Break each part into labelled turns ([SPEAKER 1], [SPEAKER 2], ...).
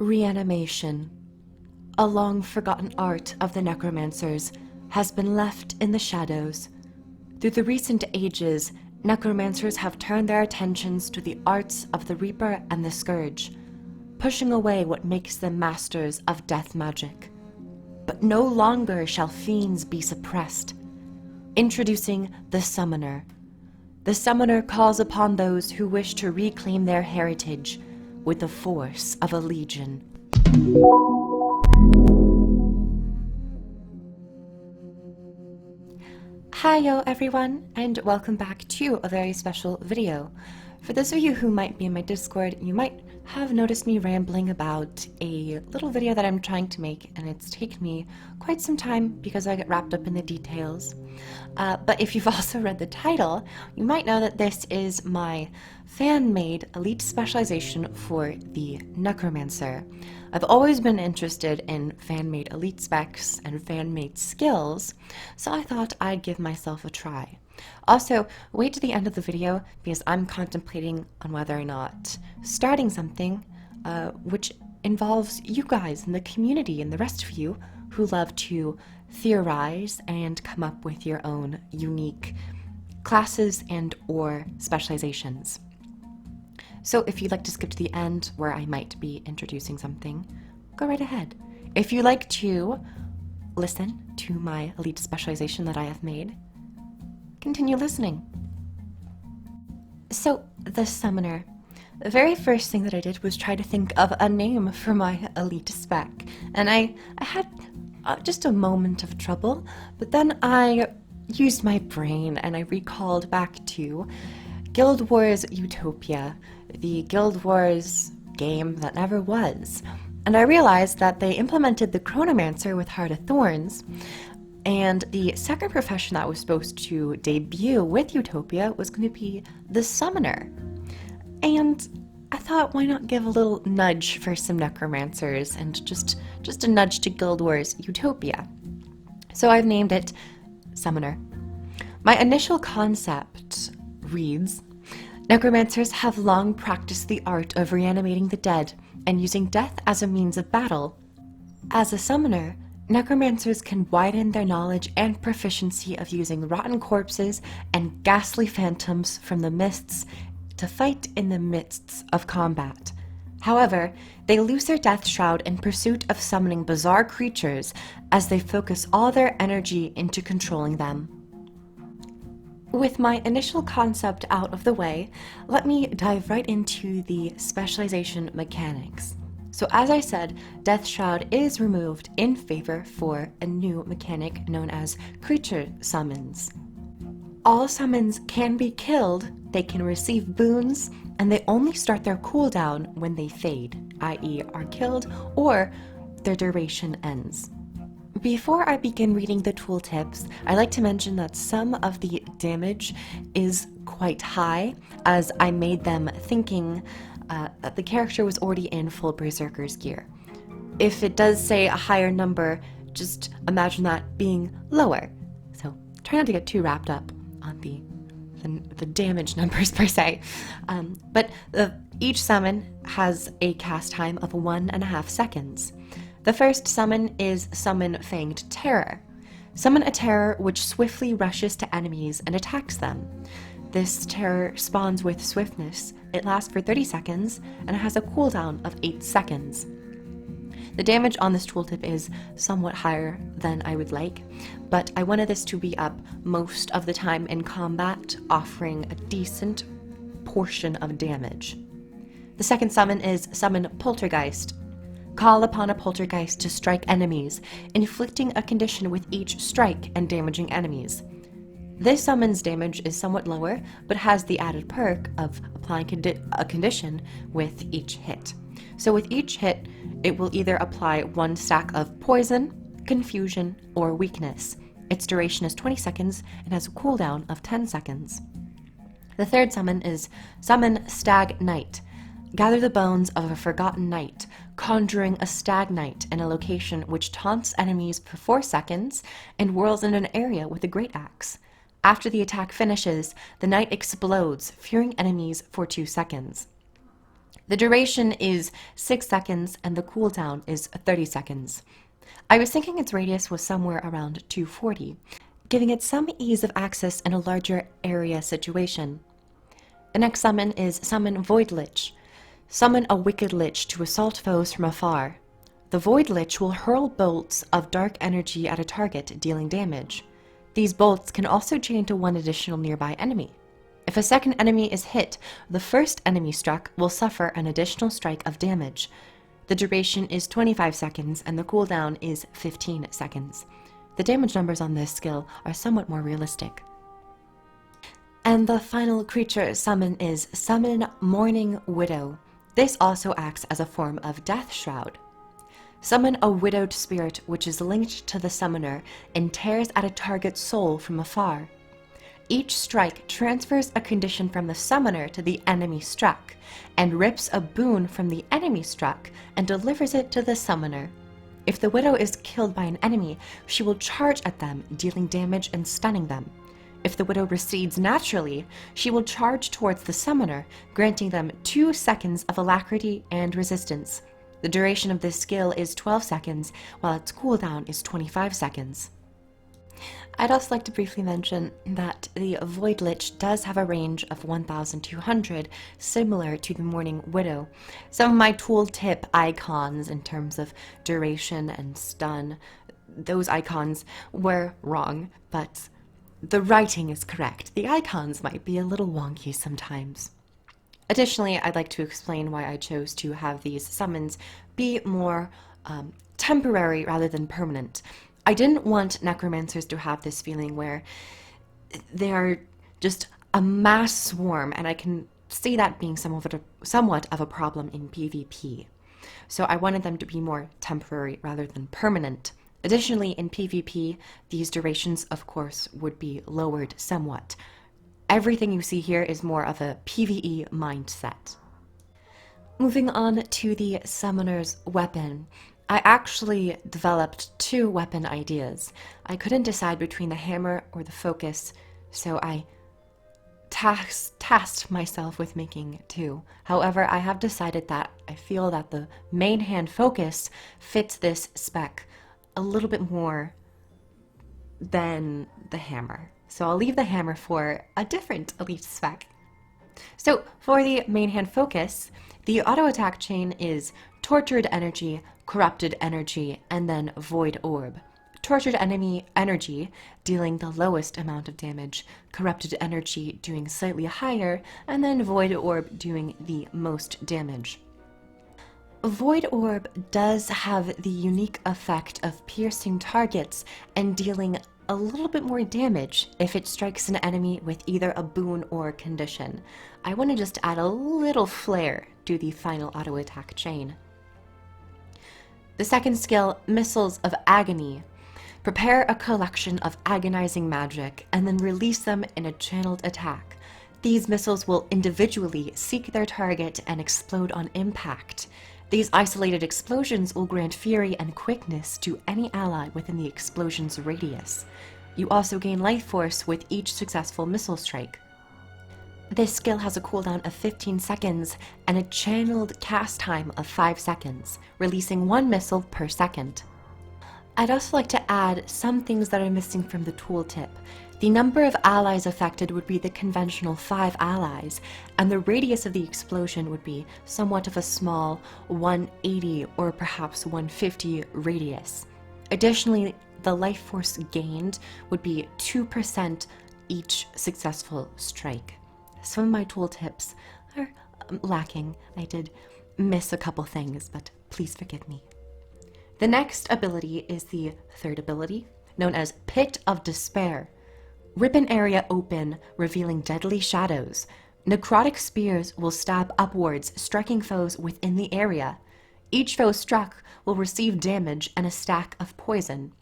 [SPEAKER 1] Reanimation, a long-forgotten art of the necromancers, has been left in the shadows. Through the recent ages, necromancers have turned their attentions to the arts of the Reaper and the Scourge, pushing away what makes them masters of death magic. But no longer shall fiends be suppressed. Introducing the Summoner. The Summoner calls upon those who wish to reclaim their heritage with the force of a legion. Hiyo everyone, and welcome back to a very special video. For those of you who might be in my Discord, you might have noticed me rambling about a little video that I'm trying to make, and it's taken me quite some time because I get wrapped up in the details. But if you've also read the title, you might know that this is my fan-made elite specialization for the Necromancer. I've always been interested in fan-made elite specs and fan-made skills, so I thought I'd give myself a try. Also, wait to the end of the video because I'm contemplating on whether or not starting something which involves you guys in the community and the rest of you who love to theorize and come up with your own unique classes and or specializations. So if you'd like to skip to the end where I might be introducing something, go right ahead. If you like to listen to my elite specialization that I have made, continue listening. So, the Summoner. The very first thing that I did was try to think of a name for my elite spec, and I had just a moment of trouble, but then I used my brain and I recalled back to Guild Wars Utopia, the Guild Wars game that never was, and I realized that they implemented the Chronomancer with Heart of Thorns, and the second profession that was supposed to debut with Utopia was going to be the Summoner. And I thought, why not give a little nudge for some necromancers and just a nudge to Guild Wars Utopia. So I've named it Summoner. My initial concept reads, necromancers have long practiced the art of reanimating the dead and using death as a means of battle. As a summoner, necromancers can widen their knowledge and proficiency of using rotten corpses and ghastly phantoms from the mists to fight in the midst of combat. However, they lose their death shroud in pursuit of summoning bizarre creatures as they focus all their energy into controlling them. With my initial concept out of the way, let me dive right into the specialization mechanics. So as I said, Death Shroud is removed in favor for a new mechanic known as Creature Summons. All summons can be killed, they can receive boons, and they only start their cooldown when they fade, i.e. are killed or their duration ends. Before I begin reading the tooltips, I'd like to mention that some of the damage is quite high, as I made them thinking that the character was already in full Berserker's gear. If it does say a higher number, just imagine that being lower. So try not to get too wrapped up on the damage numbers per se. But each summon has a cast time of 1.5 seconds. The first summon is Summon Fanged Terror. Summon a terror which swiftly rushes to enemies and attacks them. This terror spawns with swiftness. It lasts for 30 seconds and it has a cooldown of 8 seconds. The damage on this tooltip is somewhat higher than I would like, but I wanted this to be up most of the time in combat, offering a decent portion of damage. The second summon is Summon Poltergeist. Call upon a poltergeist to strike enemies, inflicting a condition with each strike and damaging enemies. This summon's damage is somewhat lower, but has the added perk of applying a condition with each hit. So with each hit, it will either apply 1 stack of poison, confusion, or weakness. Its duration is 20 seconds and has a cooldown of 10 seconds. The third summon is Summon Stag Knight. Gather the bones of a forgotten knight, conjuring a stag knight in a location which taunts enemies for 4 seconds and whirls in an area with a great axe. After the attack finishes, the knight explodes, fearing enemies for 2 seconds. The duration is 6 seconds and the cooldown is 30 seconds. I was thinking its radius was somewhere around 240, giving it some ease of access in a larger area situation. The next summon is Summon Void Lich. Summon a Wicked Lich to assault foes from afar. The Void Lich will hurl bolts of dark energy at a target, dealing damage. These bolts can also chain to one additional nearby enemy. If a second enemy is hit, the first enemy struck will suffer an additional strike of damage. The duration is 25 seconds and the cooldown is 15 seconds. The damage numbers on this skill are somewhat more realistic. And the final creature summon is Summon Mourning Widow. This also acts as a form of Death Shroud. Summon a widowed spirit which is linked to the summoner and tears at a target's soul from afar. Each strike transfers a condition from the summoner to the enemy struck, and rips a boon from the enemy struck and delivers it to the summoner. If the widow is killed by an enemy, she will charge at them, dealing damage and stunning them. If the widow recedes naturally, she will charge towards the summoner, granting them 2 seconds of alacrity and resistance. The duration of this skill is 12 seconds, while its cooldown is 25 seconds. I'd also like to briefly mention that the Void Lich does have a range of 1,200, similar to the Mourning Widow. Some of my tooltip icons in terms of duration and stun, those icons were wrong, but the writing is correct. The icons might be a little wonky sometimes. Additionally, I'd like to explain why I chose to have these summons be more temporary rather than permanent. I didn't want necromancers to have this feeling where they're just a mass swarm, and I can see that being somewhat of a problem in PvP. So I wanted them to be more temporary rather than permanent. Additionally, in PvP, these durations, of course, would be lowered somewhat. Everything you see here is more of a PvE mindset. Moving on to the summoner's weapon. I actually developed 2 weapon ideas. I couldn't decide between the hammer or the focus, so I tasked myself with making 2. However, I have decided that I feel that the main hand focus fits this spec a little bit more than the hammer. So I'll leave the hammer for a different elite spec. So for the main hand focus, the auto attack chain is Tortured Energy, Corrupted Energy, and then Void Orb. Tortured enemy energy dealing the lowest amount of damage, Corrupted Energy doing slightly higher, and then Void Orb doing the most damage. Void Orb does have the unique effect of piercing targets and dealing a little bit more damage if it strikes an enemy with either a boon or condition. I want to just add a little flair to the final auto attack chain. The second skill, Missiles of Agony. Prepare a collection of agonizing magic and then release them in a channeled attack. These missiles will individually seek their target and explode on impact. These isolated explosions will grant fury and quickness to any ally within the explosion's radius. You also gain life force with each successful missile strike. This skill has a cooldown of 15 seconds and a channeled cast time of 5 seconds, releasing 1 missile per second. I'd also like to add some things that are missing from the tooltip. The number of allies affected would be the conventional 5 allies, and the radius of the explosion would be somewhat of a small 180 or perhaps 150 radius. Additionally, the life force gained would be 2% each successful strike. Some of my tooltips are lacking. I did miss a couple things, but please forgive me. The next ability is the third ability, known as Pit of Despair. Rip an area open, revealing deadly shadows. Necrotic spears will stab upwards, striking foes within the area. Each foe struck will receive damage and a stack of poison.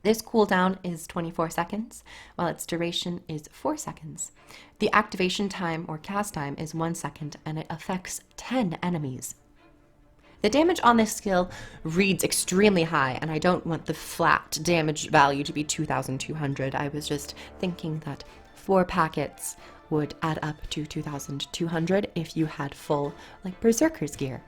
[SPEAKER 1] This cooldown is 24 seconds, while its duration is 4 seconds. The activation time or cast time is 1 second, and it affects 10 enemies. The damage on this skill reads extremely high, and I don't want the flat damage value to be 2,200. I was just thinking that 4 packets would add up to 2,200 if you had full, like, Berserker's gear.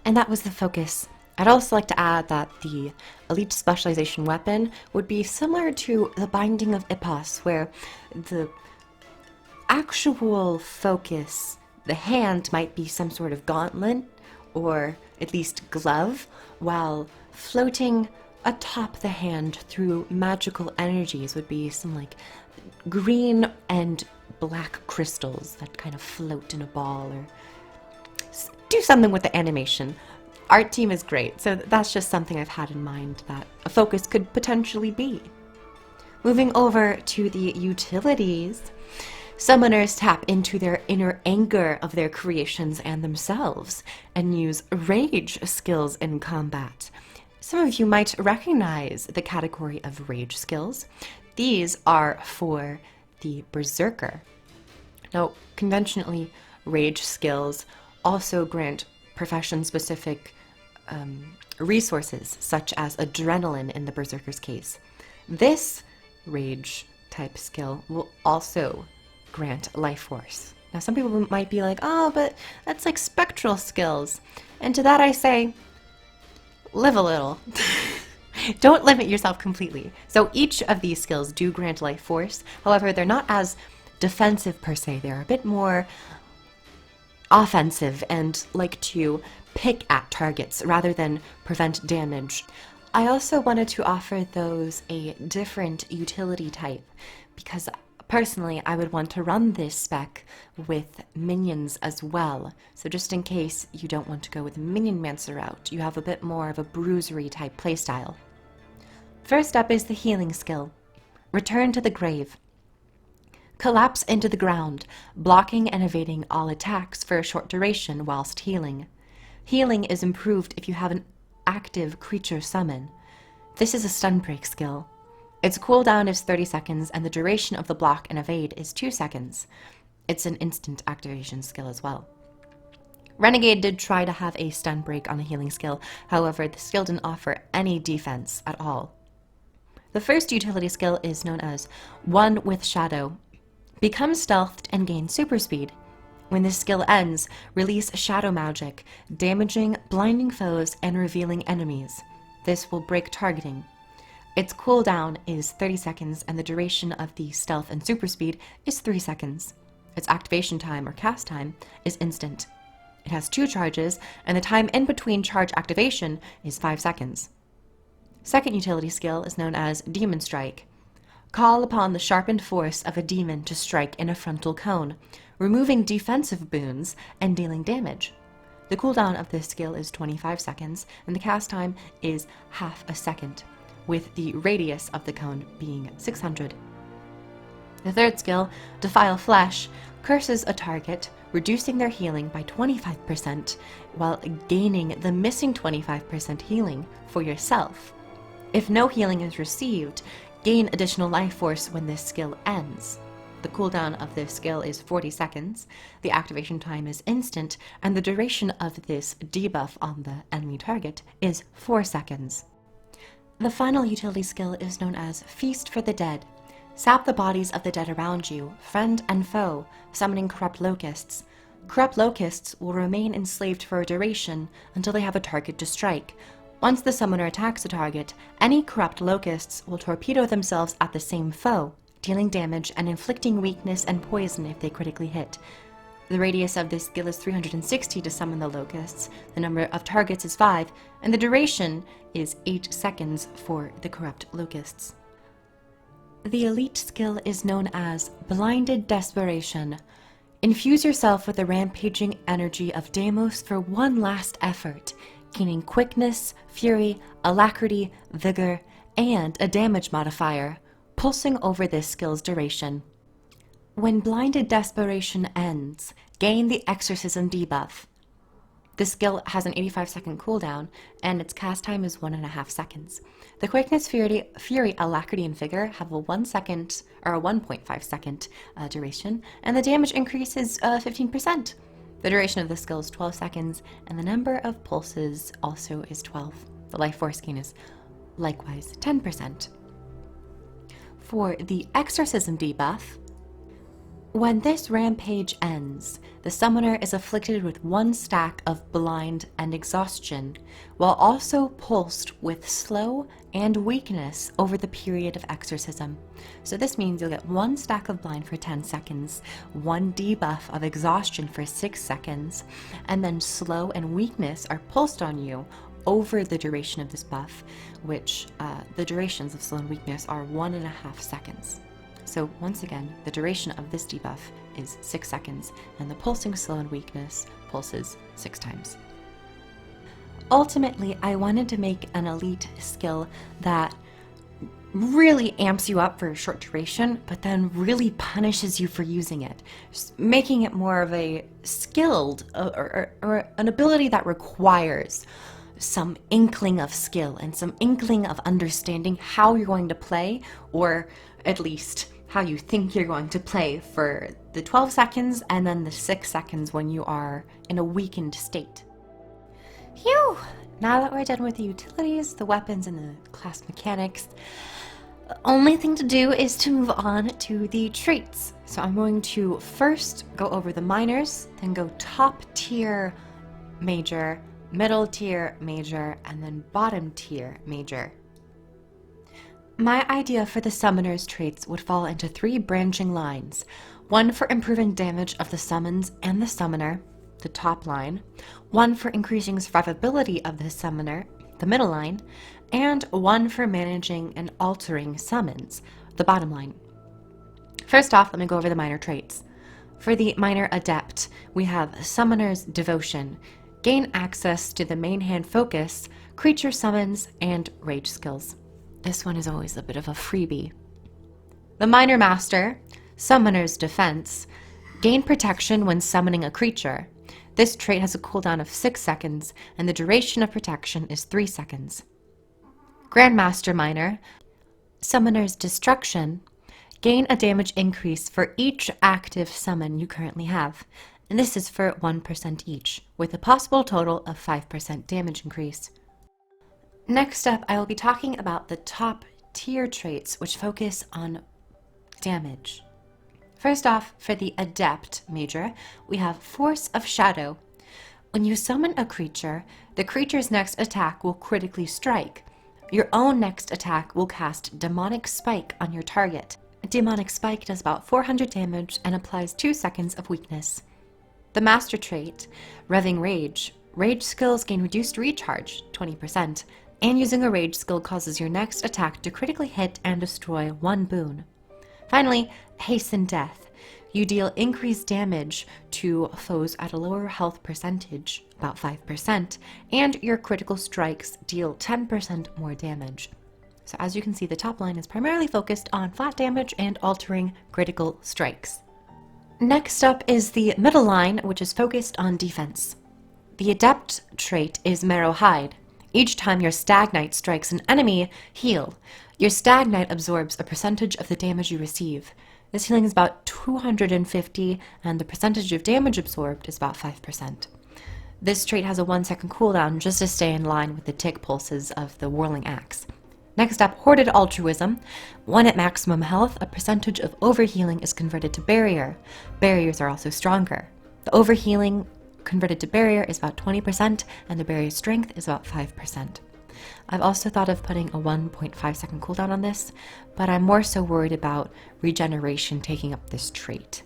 [SPEAKER 1] And that was the focus. I'd also like to add that the Elite Specialization weapon would be similar to the Binding of Ipos, where the actual focus, the hand, might be some sort of gauntlet, or at least glove, while floating atop the hand through magical energies would be some, like, green and black crystals that kind of float in a ball, or do something with the animation. Art team is great, so that's just something I've had in mind that a focus could potentially be. Moving over to the utilities, summoners tap into their inner anger of their creations and themselves, and use rage skills in combat. Some of you might recognize the category of rage skills. These are for the Berserker. Now, conventionally, rage skills also grant profession-specific resources, such as adrenaline in the Berserker's case. This rage type skill will also grant life force. Now, some people might be like, oh, but that's like spectral skills. And to that I say, live a little. Don't limit yourself completely. So each of these skills do grant life force. However, they're not as defensive per se. They're a bit more offensive and like to pick at targets rather than prevent damage. I also wanted to offer those a different utility type because personally I would want to run this spec with minions as well. So just in case you don't want to go with the minion mancer route, you have a bit more of a bruisery type playstyle. First up is the healing skill. Return to the grave. Collapse into the ground, blocking and evading all attacks for a short duration whilst healing. Healing is improved if you have an active creature summon. This is a stun break skill. Its cooldown is 30 seconds and the duration of the block and evade is 2 seconds. It's an instant activation skill as well. Renegade did try to have a stun break on the healing skill, however the skill didn't offer any defense at all. The first utility skill is known as One with Shadow. Become stealthed and gain super speed. When this skill ends, release shadow magic, damaging, blinding foes, and revealing enemies. This will break targeting. Its cooldown is 30 seconds and the duration of the stealth and super speed is 3 seconds. Its activation time or cast time is instant. It has 2 charges and the time in between charge activation is 5 seconds. Second utility skill is known as Demon Strike. Call upon the sharpened force of a demon to strike in a frontal cone, removing defensive boons and dealing damage. The cooldown of this skill is 25 seconds, and the cast time is half a second, with the radius of the cone being 600. The third skill, Defile Flesh, curses a target, reducing their healing by 25%, while gaining the missing 25% healing for yourself. If no healing is received, gain additional life force when this skill ends. The cooldown of this skill is 40 seconds, the activation time is instant, and the duration of this debuff on the enemy target is 4 seconds. The final utility skill is known as Feast for the Dead. Sap the bodies of the dead around you, friend and foe, summoning corrupt locusts. Corrupt locusts will remain enslaved for a duration until they have a target to strike. Once the summoner attacks a target, any corrupt locusts will torpedo themselves at the same foe, dealing damage and inflicting weakness and poison if they critically hit. The radius of this skill is 360 to summon the locusts, the number of targets is 5, and the duration is 8 seconds for the corrupt locusts. The elite skill is known as Blinded Desperation. Infuse yourself with the rampaging energy of Deimos for one last effort, gaining quickness, fury, alacrity, vigor, and a damage modifier, pulsing over this skill's duration. When Blinded Desperation ends, gain the Exorcism debuff. This skill has an 85-second cooldown, and its cast time is 1.5 seconds. The quickness, fury, alacrity, and vigor have a 1 second or a 1.5 second duration, and the damage increase is 15%. The duration of the skill is 12 seconds, and the number of pulses also is 12. The life force gain is likewise 10%. For the Exorcism debuff, When this rampage ends, the summoner is afflicted with 1 stack of blind and exhaustion, while also pulsed with slow and weakness over the period of exorcism. So this means you'll get 1 stack of blind for 10 seconds, 1 debuff of exhaustion for 6 seconds, and then slow and weakness are pulsed on you over the duration of this buff, which the durations of slow and weakness are 1.5 seconds. So once again, the duration of this debuff is 6 seconds, and the pulsing slow and weakness pulses 6 times. Ultimately, I wanted to make an elite skill that really amps you up for a short duration, but then really punishes you for using it, just making it more of a skilled or an ability that requires some inkling of skill and some inkling of understanding how you're going to play, or at least how you think you're going to play for the 12 seconds and then the 6 seconds when you are in a weakened state. Phew! Now that we're done with the utilities, the weapons, and the class mechanics, the only thing to do is to move on to the traits. So I'm going to first go over the minors, then go top tier major, middle tier major, and then bottom tier major. My idea for the summoner's traits would fall into 3 branching lines. 1 for improving damage of the summons and the summoner, the top line. 1 for increasing survivability of the summoner, the middle line. And 1 for managing and altering summons, the bottom line. First off, let me go over the minor traits. For the minor adept, we have Summoner's Devotion. Gain access to the main hand focus, creature summons, and rage skills. This one is always a bit of a freebie. The Minor Master, Summoner's Defense. Gain protection when summoning a creature. This trait has a cooldown of 6 seconds, and the duration of protection is 3 seconds. Grandmaster Minor, Summoner's Destruction. Gain a damage increase for each active summon you currently have, and this is for 1% each, with a possible total of 5% damage increase. Next up, I will be talking about the top tier traits which focus on damage. First off, for the Adept Major, we have Force of Shadow. When you summon a creature, the creature's next attack will critically strike. Your own next attack will cast Demonic Spike on your target. Demonic Spike does about 400 damage and applies 2 seconds of weakness. The Master Trait, Revving Rage. Rage skills gain reduced recharge, 20%, and using a rage skill causes your next attack to critically hit and destroy 1 boon. Finally, Hasten Death. You deal increased damage to foes at a lower health percentage, about 5%, and your critical strikes deal 10% more damage. So as you can see, the top line is primarily focused on flat damage and altering critical strikes. Next up is the middle line, which is focused on defense. The Adept trait is Marrow Hide. Each time your Stagnite strikes an enemy, heal. Your Stagnite absorbs a percentage of the damage you receive. This healing is about 250, and the percentage of damage absorbed is about 5%. This trait has a 1-second cooldown just to stay in line with the tick pulses of the Whirling Axe. Next up, Hoarded Altruism. When at maximum health, a percentage of overhealing is converted to barrier. Barriers are also stronger. The overhealing converted to barrier is about 20%, and the barrier strength is about 5%. I've also thought of putting a 1.5-second cooldown on this, but I'm more so worried about regeneration taking up this trait.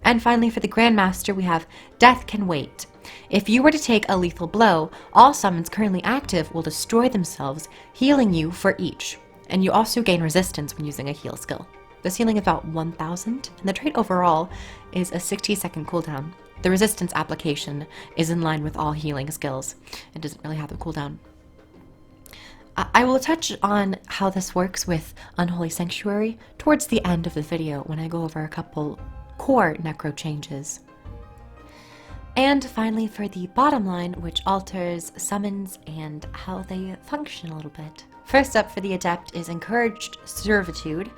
[SPEAKER 1] And finally, for the Grandmaster, we have Death Can Wait. If you were to take a lethal blow, all summons currently active will destroy themselves, healing you for each. And you also gain resistance when using a heal skill. This healing is about 1,000, and the trait overall is a 60-second cooldown. The resistance application is in line with all healing skills. It doesn't really have a cooldown. I will touch on how this works with Unholy Sanctuary towards the end of the video when I go over a couple core necro changes. And finally, for the bottom line, which alters summons and how they function a little bit. First up for the Adept is Encouraged Servitude.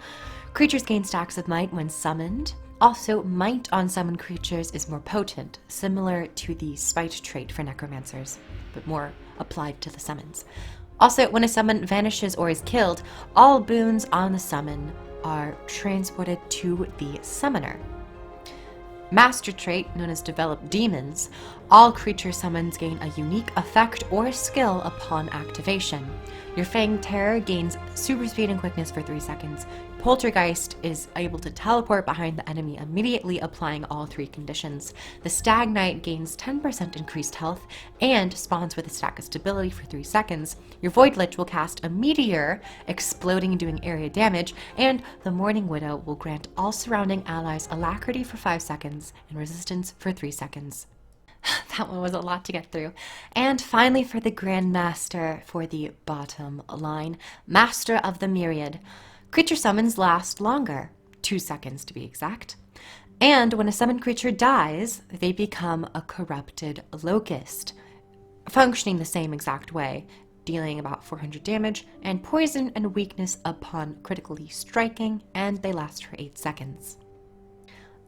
[SPEAKER 1] Creatures gain stacks of might when summoned. Also, might on summoned creatures is more potent, similar to the Spite trait for necromancers, but more applied to the summons. Also, when a summon vanishes or is killed, all boons on the summon are transported to the summoner. master trait, known as Develop Demons, all creature summons gain a unique effect or skill upon activation. Your Fang Terror gains super speed and quickness for 3 seconds. Poltergeist is able to teleport behind the enemy immediately, applying all 3 conditions. The Stag Knight gains 10% increased health and spawns with a stack of stability for 3 seconds. Your Void Lich will cast a meteor, exploding and doing area damage, and the Morning Widow will grant all surrounding allies alacrity for 5 seconds and resistance for 3 seconds. That one was a lot to get through. And finally, for the Grandmaster, for the bottom line, Master of the Myriad. Creature summons last longer, 2 seconds to be exact. And when a summoned creature dies, they become a corrupted locust, functioning the same exact way, dealing about 400 damage and poison and weakness upon critically striking, and they last for 8 seconds.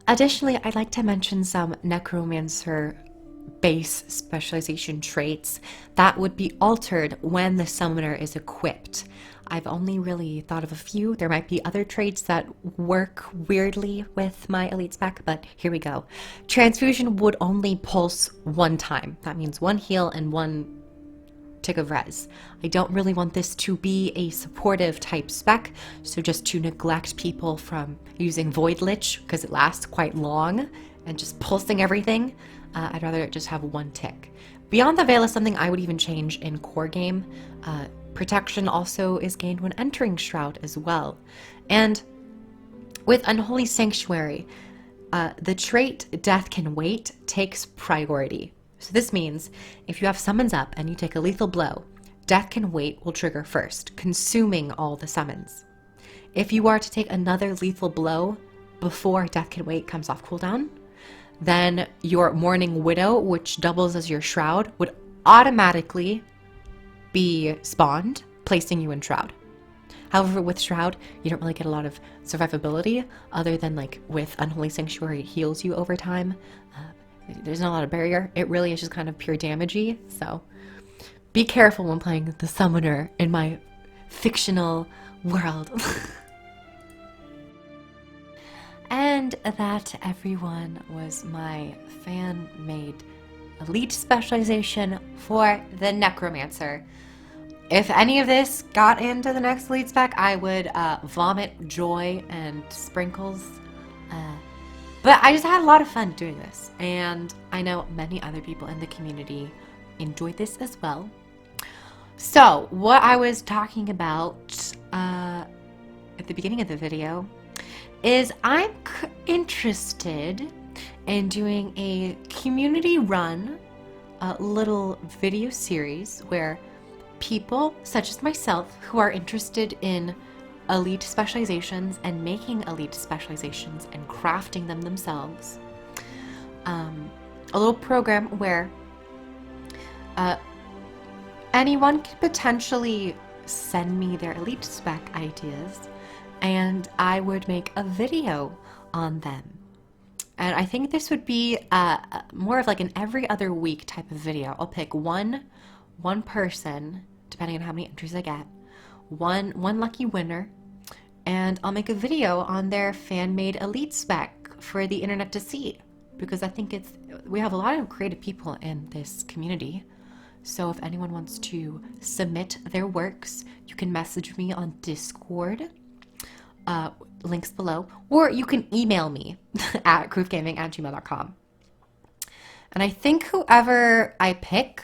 [SPEAKER 1] Additionally, I'd like to mention some Necromancer base specialization traits that would be altered when the summoner is equipped. I've only really thought of a few. There might be other traits that work weirdly with my elite spec, but here we go. Transfusion would only pulse 1 time. That means 1 heal and 1 tick of res. I don't really want this to be a supportive type spec, so just to neglect people from using Void Lich because it lasts quite long and just pulsing everything, I'd rather it just have 1 tick. Beyond the Veil is something I would even change in core game. Protection also is gained when entering Shroud as well. And with Unholy Sanctuary, the trait Death Can Wait takes priority. So this means if you have summons up and you take a lethal blow, Death Can Wait will trigger first, consuming all the summons. If you are to take another lethal blow before Death Can Wait comes off cooldown, then your Morning Widow, which doubles as your Shroud, would automatically be spawned, placing you in Shroud. However, with Shroud, you don't really get a lot of survivability, other than like with Unholy Sanctuary, it heals you over time. There's not a lot of barrier. It really is just kind of pure damage-y, so be careful when playing the Summoner in my fictional world. And that, everyone, was my fan-made elite specialization for the Necromancer. If any of this got into the next elite spec, I would vomit joy and sprinkles. But I just had a lot of fun doing this, and I know many other people in the community enjoyed this as well. So, what I was talking about at the beginning of the video is I'm interested in doing a community-run little video series where people such as myself who are interested in elite specializations and making elite specializations and crafting them themselves, a little program where anyone could potentially send me their elite spec ideas and I would make a video on them. And I think this would be more of like an every other week type of video. I'll pick one person, depending on how many entries I get, one lucky winner, and I'll make a video on their fan-made elite spec for the internet to see, because I think we have a lot of creative people in this community. So if anyone wants to submit their works, you can message me on Discord, links below, or you can email me at groovgaming@gmail.com. And I think whoever I pick,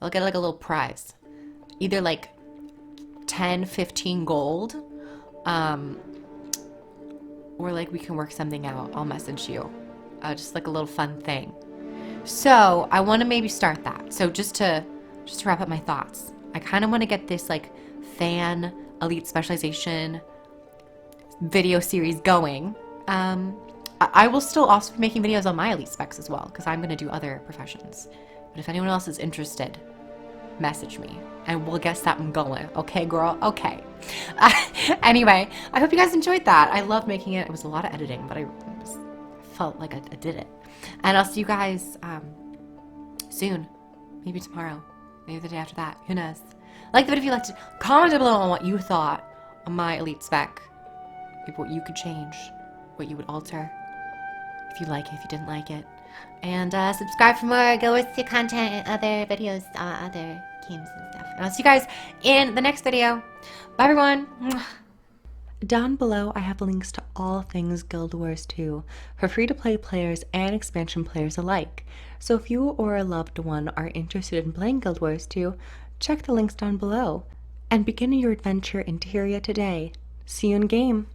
[SPEAKER 1] I'll get like a little prize, either like 10, 15 gold, or like we can work something out. I'll message you, just like a little fun thing. So I want to maybe start that. So just to wrap up my thoughts, I kind of want to get this like fan elite specialization video series going. I will still also be making videos on my elite specs as well, because I'm going to do other professions. But if anyone else is interested, message me and we'll get something going. Okay, girl? Okay. Anyway, I hope you guys enjoyed that. I loved making it. It was a lot of editing, but I just felt like I did it. And I'll see you guys soon. Maybe tomorrow. Maybe the day after that. Who knows? Like the video if you liked it. Comment down below on what you thought on my elite spec. What you could change. What you would alter. if you like it, if you didn't like it. And subscribe for more Go to content and other videos, other games and stuff. And I'll see you guys in the next video. Bye, everyone. Down below, I have links to all things Guild Wars 2 for free-to-play players and expansion players alike. So if you or a loved one are interested in playing Guild Wars 2, check the links down below and begin your adventure in Tyria today. See you in game!